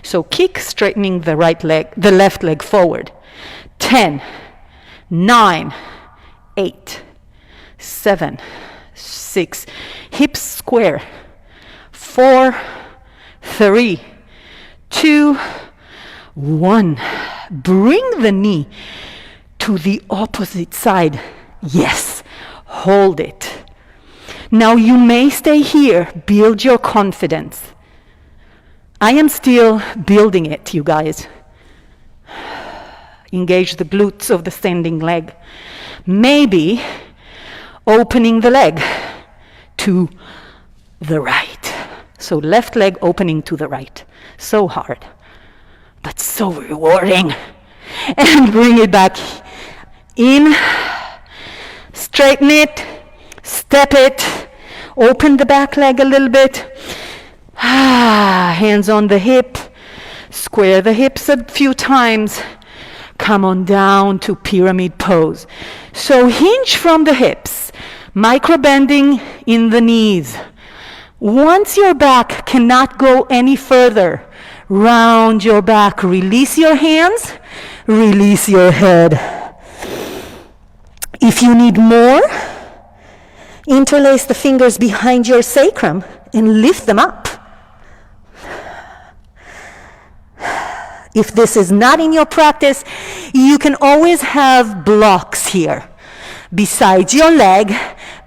So kick, straightening the left leg forward. 10, 9, 8, 7, 6. Hips square. 4, 3, 2, 1. Bring the knee to the opposite side. Yes, hold it. Now you may stay here, build your confidence. I am still building it, you guys. Engage the glutes of the standing leg. Maybe opening the leg to the right. So left leg opening to the right. So hard, but so rewarding. And bring it back in. Straighten it. Step it. Open the back leg a little bit. Hands on the hip. Square the hips a few times. Come on down to pyramid pose. So hinge from the hips. Micro bending in the knees. Once your back cannot go any further, round your back. Release your hands. Release your head. If you need more, interlace the fingers behind your sacrum and lift them up. If this is not in your practice, you can always have blocks here besides your leg,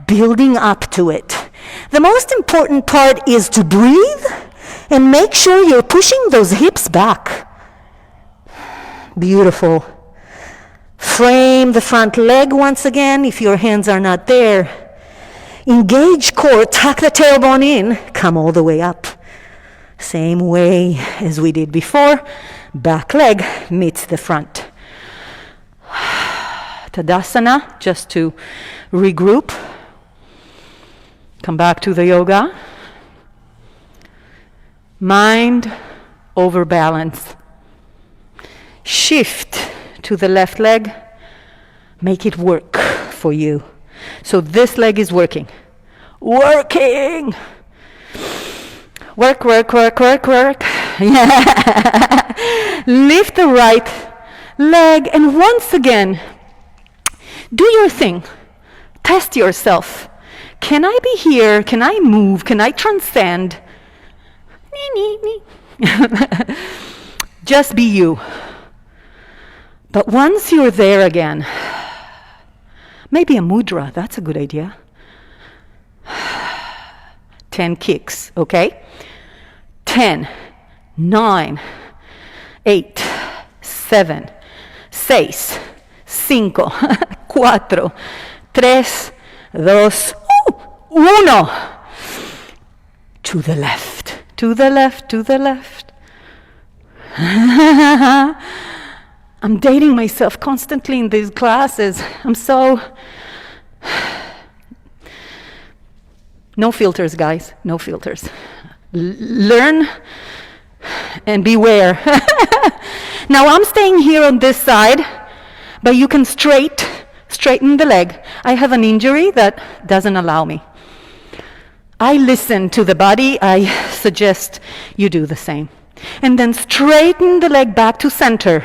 building up to it. The most important part is to breathe and make sure you're pushing those hips back. Beautiful. Frame the front leg once again if your hands are not there. Engage core, tuck the tailbone in, come all the way up. Same way as we did before. Back leg meets the front. Tadasana, just to regroup. Come back to the yoga. Mind over balance. Shift to the left leg. Make it work for you. So this leg is working. Working! Work, work, work, work, work. Yeah. Lift the right leg and once again, do your thing. Test yourself. Can I be here? Can I move? Can I transcend? Just be you. But once you're there again, maybe a mudra, that's a good idea. 10 kicks, okay? 10, 9, 8, 7, 6, 5, 4, 3, 2, 1. To the left, to the left, to the left. I'm dating myself constantly in these classes. I'm so... No filters, guys, no filters. Learn and beware. Now I'm staying here on this side, but you can straighten the leg. I have an injury that doesn't allow me. I listen to the body. I suggest you do the same. And then straighten the leg back to center.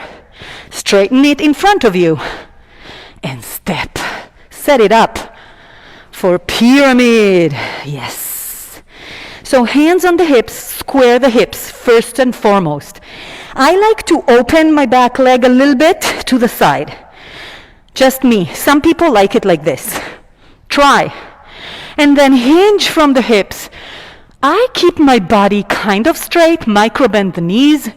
Straighten it in front of you. And step. Set it up for pyramid. Yes. So hands on the hips, square the hips first and foremost. I like to open my back leg a little bit to the side. Just me. Some people like it like this. Try. And then hinge from the hips. I keep my body kind of straight, micro bend the knees.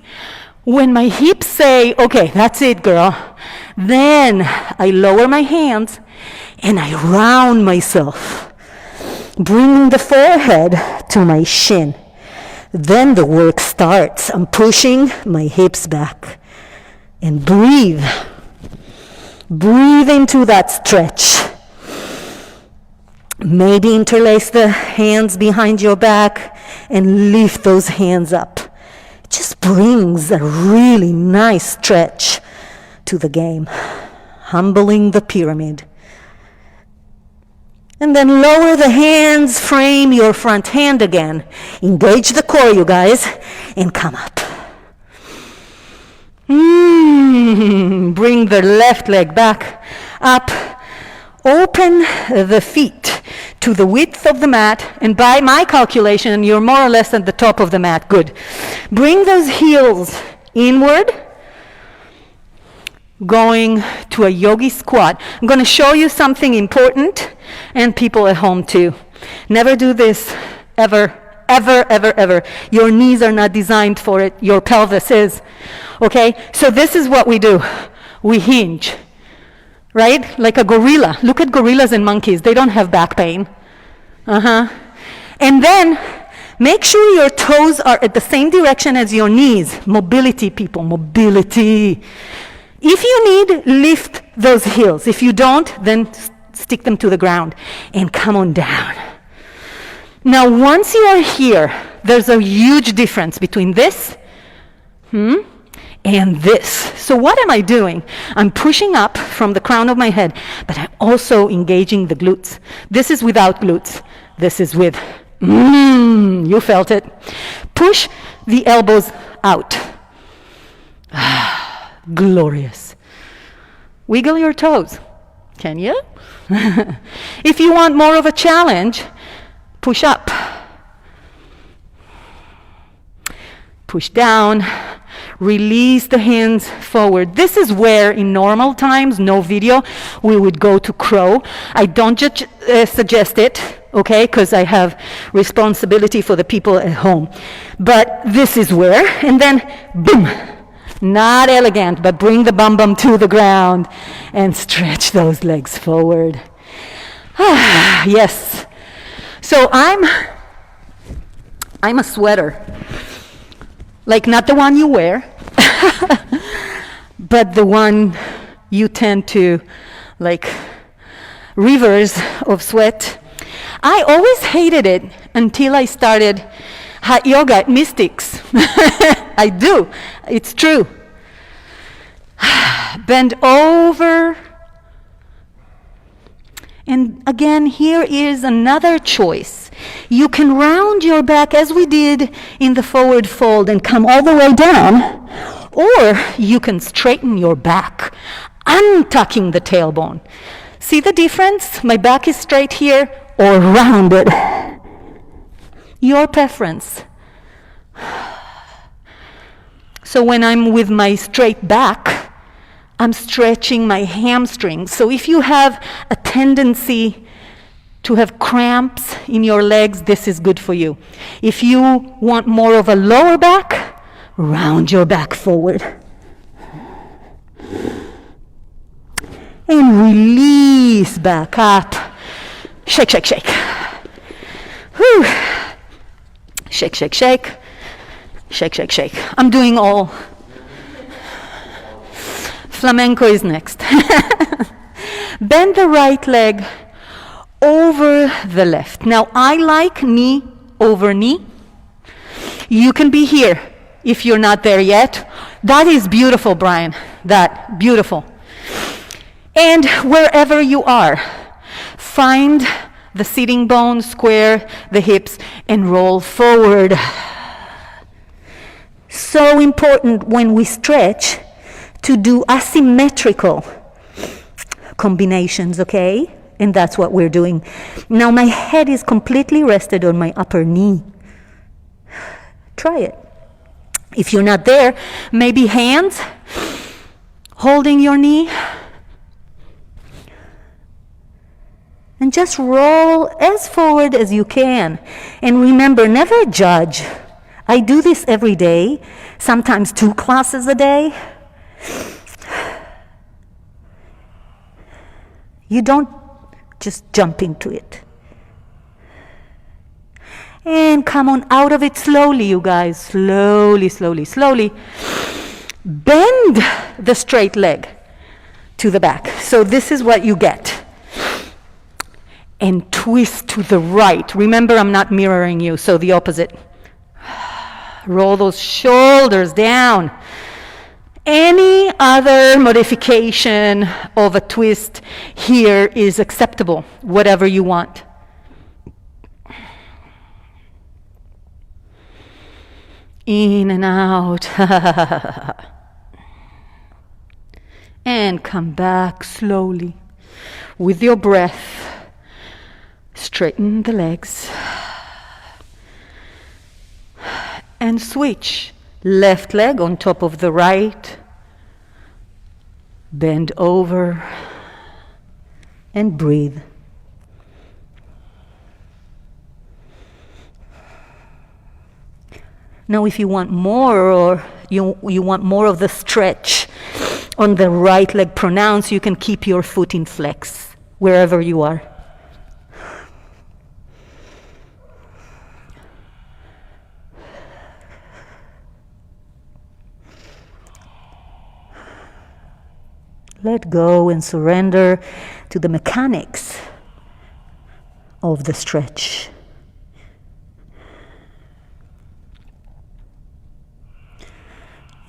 When my hips say, okay, that's it, girl, then I lower my hands and I round myself, bringing the forehead to my shin. Then the work starts. I'm pushing my hips back. And breathe. Breathe into that stretch. Maybe interlace the hands behind your back and lift those hands up. It just brings a really nice stretch to the game. Humbling the pyramid. And then lower the hands, frame your front hand again. Engage the core, you guys, and come up. Bring the left leg back up. Open the feet to the width of the mat, and by my calculation, you're more or less at the top of the mat. Good. Bring those heels inward, going to a yogi squat. I'm going to show you something important, and people at home too. Never do this ever, ever, ever, ever. Your knees are not designed for it. Your pelvis is. Okay? So this is what we do. We hinge. Right? Like a gorilla. Look at gorillas and monkeys. They don't have back pain. And then make sure your toes are at the same direction as your knees. Mobility, people. Mobility. If you need, lift those heels. If you don't, then stick them to the ground and come on down. Now, once you are here, there's a huge difference between this and this. So what am I doing? I'm pushing up from the crown of my head, but I'm also engaging the glutes. This is without glutes. This is with, you felt it. Push the elbows out. Glorious. Wiggle your toes. Can you? If you want more of a challenge, push up. Push down. Release the hands forward. This is where, in normal times, no video, we would go to crow. I don't suggest it, okay, because I have responsibility for the people at home. But this is where, and then, boom. Not elegant, but bring the bum to the ground and stretch those legs forward. Yes. So I'm a sweater. Like not the one you wear, but the one you tend to, like, rivers of sweat. I always hated it until I started hot yoga at Mystics. I do. It's true. Bend over. And again, here is another choice. You can round your back as we did in the forward fold and come all the way down, or you can straighten your back, untucking the tailbone. See the difference? My back is straight here or rounded. Your preference. So when I'm with my straight back, I'm stretching my hamstrings. So if you have a tendency to have cramps in your legs, this is good for you. If you want more of a lower back, round your back forward. And release back up. Shake, shake, shake. Whew. Shake, shake, shake. Shake, shake, shake. I'm doing all. Flamenco is next. Bend the right leg over the left. Now, I like knee over knee. You can be here if you're not there yet. That is beautiful, Brian. That, beautiful. And wherever you are, find the sitting bone, square the hips, and roll forward. So important when we stretch to do asymmetrical combinations, okay? And that's what we're doing. Now my head is completely rested on my upper knee. Try it. If you're not there, maybe hands holding your knee. And just roll as forward as you can. And remember, never judge. I do this every day, sometimes 2 classes a day. You don't just jump into it. And come on out of it slowly, you guys. Slowly, slowly, slowly. Bend the straight leg to the back. So this is what you get. And twist to the right. Remember, I'm not mirroring you, so the opposite. Roll those shoulders down. Any other modification of a twist here is acceptable, whatever you want. In and out. And come back slowly with your breath. Straighten the legs. And switch. Left leg on top of the right. Bend over. And breathe. Now if you want more, or you want more of the stretch on the right leg pronounced, you can keep your foot in flex wherever you are. Let go and surrender to the mechanics of the stretch.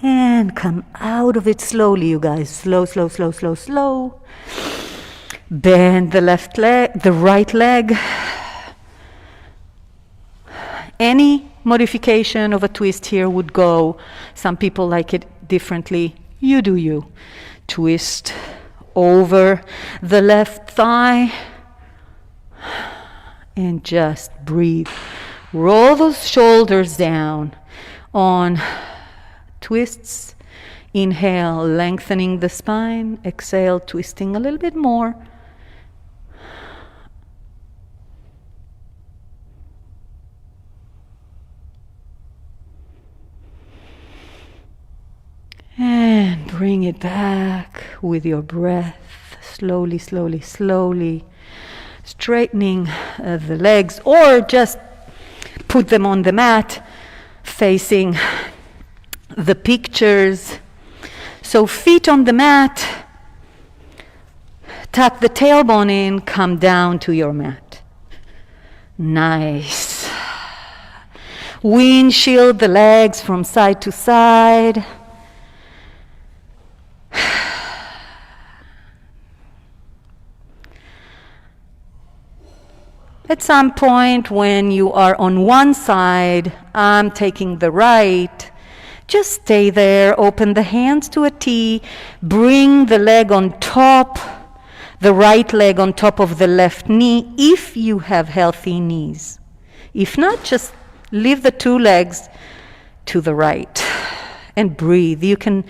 And come out of it slowly, you guys. Slow, slow, slow, slow, slow. Bend the left leg, the right leg. Any modification of a twist here would go. Some people like it differently. You do you. Twist over the left thigh. And just breathe. Roll those shoulders down on twists. Inhale, lengthening the spine. Exhale, twisting a little bit more. And bring it back with your breath. Slowly, slowly, slowly. Straightening the legs, or just put them on the mat facing the pictures. So feet on the mat, tuck the tailbone in, come down to your mat. Nice. Windshield the legs from side to side. At some point when you are on one side, I'm taking the right, just stay there, open the hands to a T, bring the leg on top, the right leg on top of the left knee, if you have healthy knees. If not, just leave the two legs to the right and breathe. You can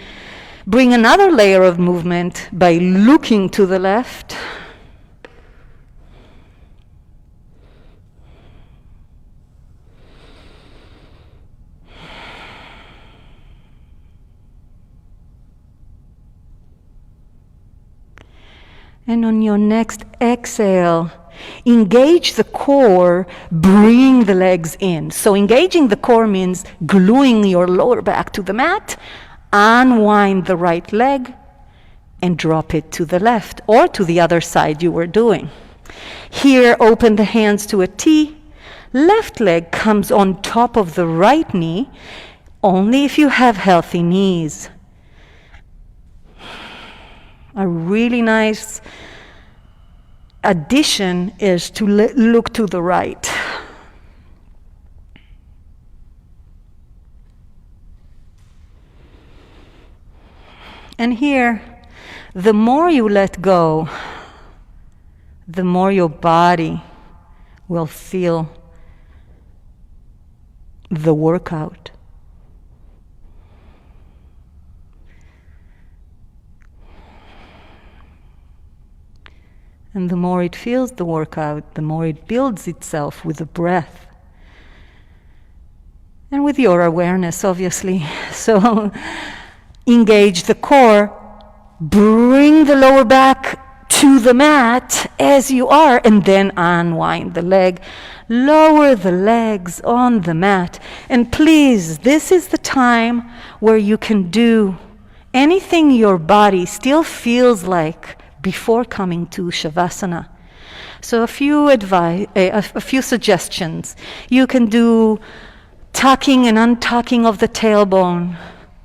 bring another layer of movement by looking to the left. And on your next exhale, engage the core, bring the legs in. So engaging the core means gluing your lower back to the mat, unwind the right leg, and drop it to the left or to the other side you were doing. Here, open the hands to a T. Left leg comes on top of the right knee, only if you have healthy knees. A really nice addition is to look to the right. And here, the more you let go, the more your body will feel the workout. And the more it feels the workout, the more it builds itself with the breath. And with your awareness, obviously. So engage the core, bring the lower back to the mat as you are, and then unwind the leg. Lower the legs on the mat. And please, this is the time where you can do anything your body still feels like before coming to Shavasana. So a few suggestions. You can do tucking and untucking of the tailbone,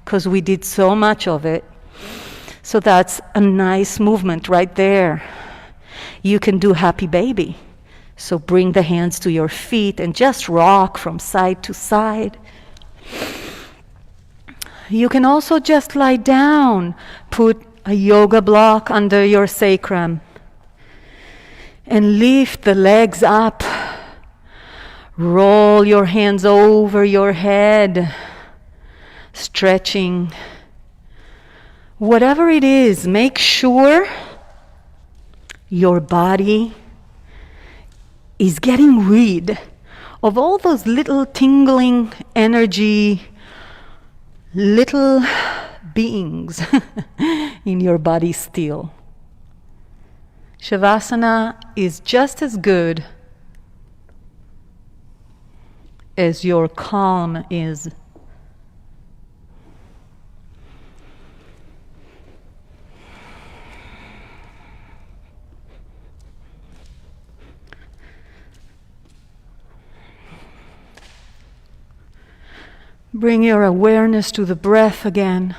because we did so much of it. So that's a nice movement right there. You can do happy baby. So bring the hands to your feet and just rock from side to side. You can also just lie down, put a yoga block under your sacrum, and lift the legs up. Roll your hands over your head, stretching. Whatever it is, make sure your body is getting rid of all those little tingling energy, little beings in your body still. Shavasana is just as good as your calm is. Bring your awareness to the breath again.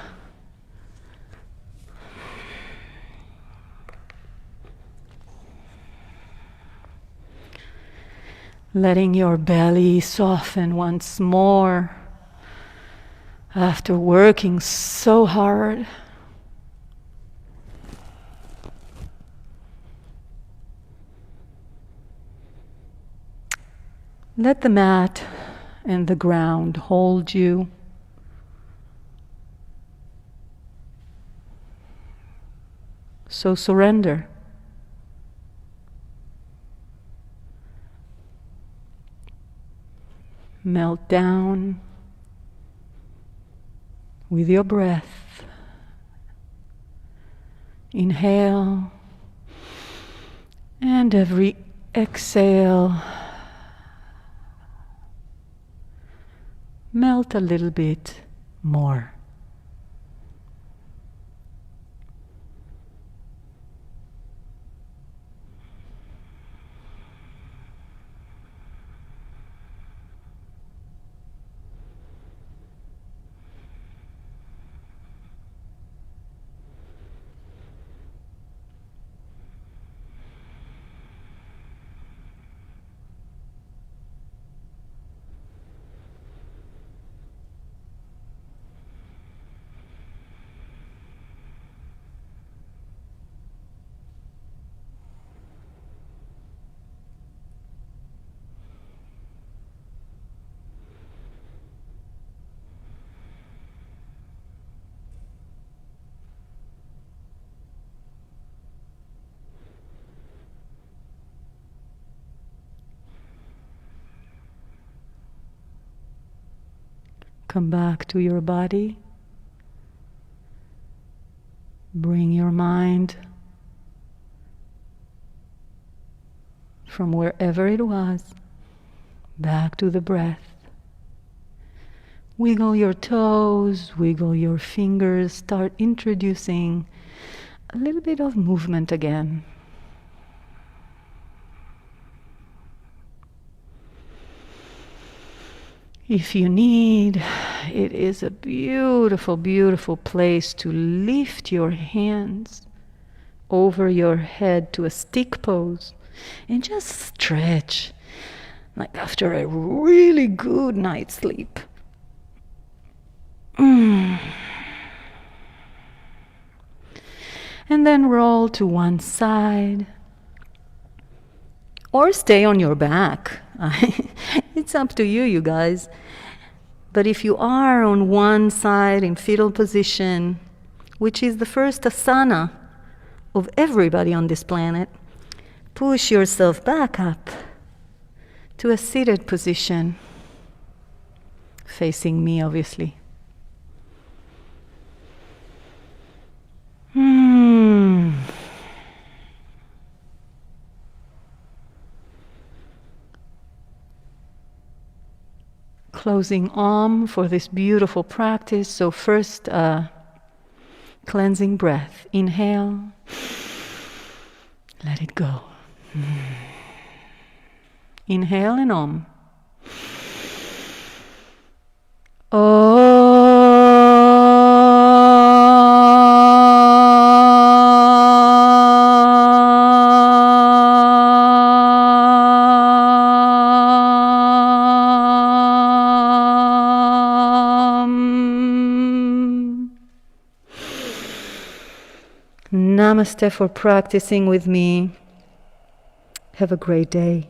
Letting your belly soften once more after working so hard. Let the mat and the ground hold you. So surrender. Melt down with your breath. Inhale, and every exhale, melt a little bit more. Come back to your body. Bring your mind from wherever it was back to the breath. Wiggle your toes, wiggle your fingers, start introducing a little bit of movement again. If you need, it is a beautiful, beautiful place to lift your hands over your head to a stick pose and just stretch, like after a really good night's sleep. And then roll to one side or stay on your back. It's up to you, you guys. But if you are on one side in fetal position, which is the first asana of everybody on this planet, push yourself back up to a seated position, facing me, obviously. Closing Om for this beautiful practice. So first, cleansing breath. Inhale. Let it go. Inhale and Om. Om. Namaste for practicing with me. Have a great day.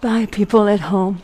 Bye, people at home.